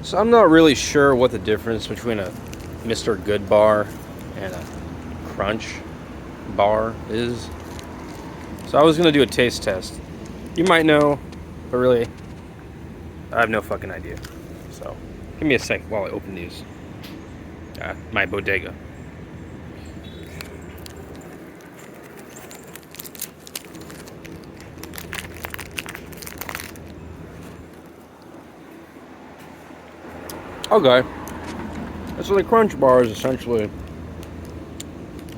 So I'm not really sure what the difference between a Mr. Goodbar and a Crunch bar is. So I was gonna do a taste test. You might know, but really, I have no fucking idea. So give me a sec while I open these. My bodega. Okay. So the Crunch bar is essentially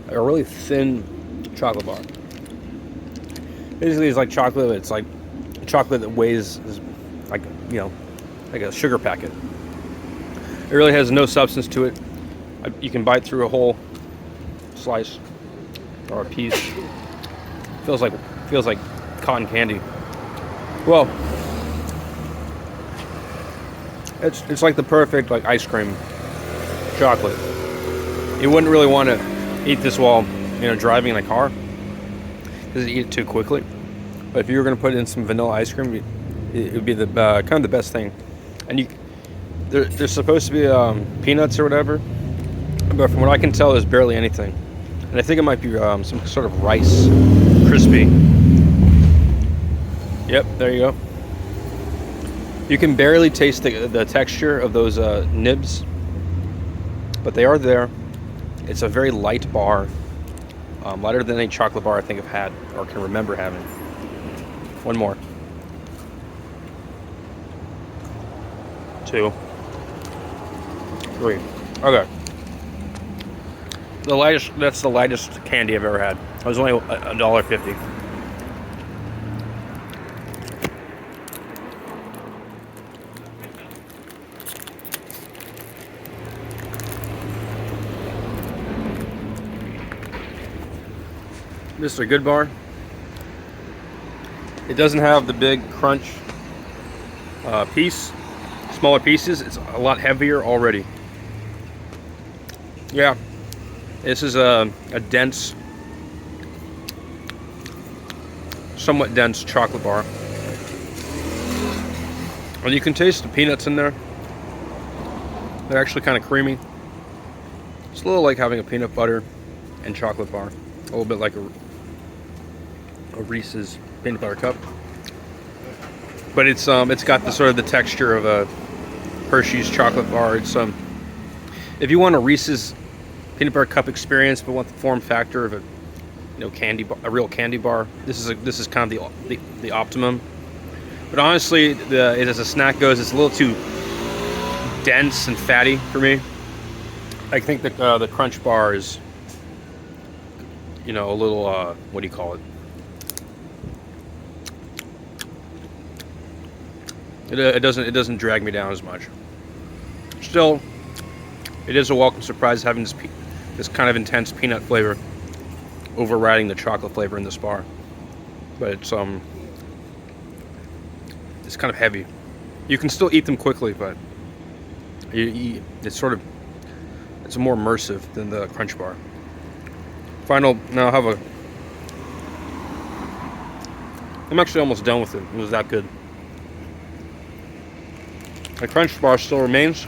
a really thin chocolate bar. Basically, it's like chocolate. It's like chocolate that weighs like, you know, like a sugar packet. It really has no substance to it. You can bite through a whole slice or a piece. Feels like cotton candy. Well, it's like the perfect like ice cream chocolate. You wouldn't really want to eat this while driving in a car because you eat it too quickly. But if you were going to put in some vanilla ice cream, it would be the kind of the best thing. And there's supposed to be peanuts or whatever, but from what I can tell, there's barely anything. And I think it might be some sort of rice crispy. Yep, there you go. You can barely taste the texture of those nibs, but they are there. It's a very light bar, lighter than any chocolate bar I think I've had or can remember having. One more. 2, 3. Okay. That's the lightest candy I've ever had. It was only $1.50. Mr. Goodbar. It doesn't have the big crunch piece. Smaller pieces. It's a lot heavier already. Yeah. This is a dense, somewhat dense chocolate bar. And you can taste the peanuts in there. They're actually kind of creamy. It's a little like having a peanut butter and chocolate bar. A little bit like a Reese's peanut butter cup. But it's got the sort of the texture of a Hershey's chocolate bar. It's if you want a Reese's peanut butter cup experience, but want the form factor of a candy bar, a real candy bar, this is kind of the optimum. But honestly, as a snack goes, it's a little too dense and fatty for me. I think the Crunch bar is a little what do you call it? It doesn't drag me down as much. Still, it is a welcome surprise having this kind of intense peanut flavor overriding the chocolate flavor in this bar. But it's kind of heavy. You can still eat them quickly, but it's more immersive than the Crunch bar. Now I'm actually almost done with it. It was that good. The Crunch bar still remains.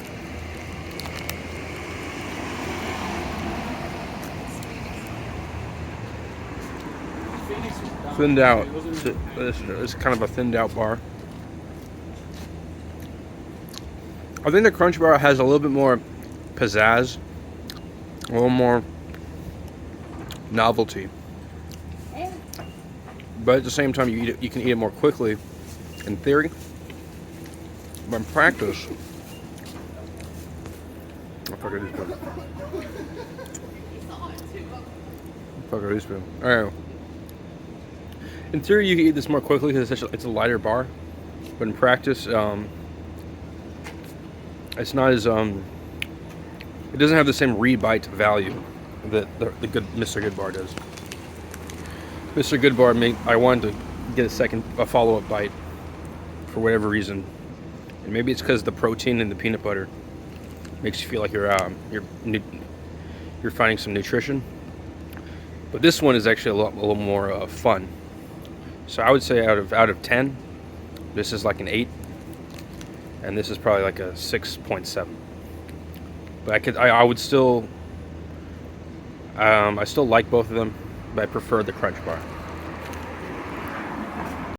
Thinned out. It's kind of a thinned out bar. I think the Crunch bar has a little bit more pizzazz, a little more novelty. But at the same time, you can eat it more quickly, in theory. But in practice, Alright. In theory, you can eat this more quickly because it's a lighter bar. But in practice, it's not as it doesn't have the same rebite value that the good Mr. Goodbar does. Mr. Goodbar I wanted to get a follow-up bite for whatever reason. And maybe it's because the protein in the peanut butter makes you feel like you're finding some nutrition. But this one is actually a little more fun. So I would say out of 10, this is like an 8. and this is probably like a 6.7. But I would still, I still like both of them, but I prefer the Crunch Bar.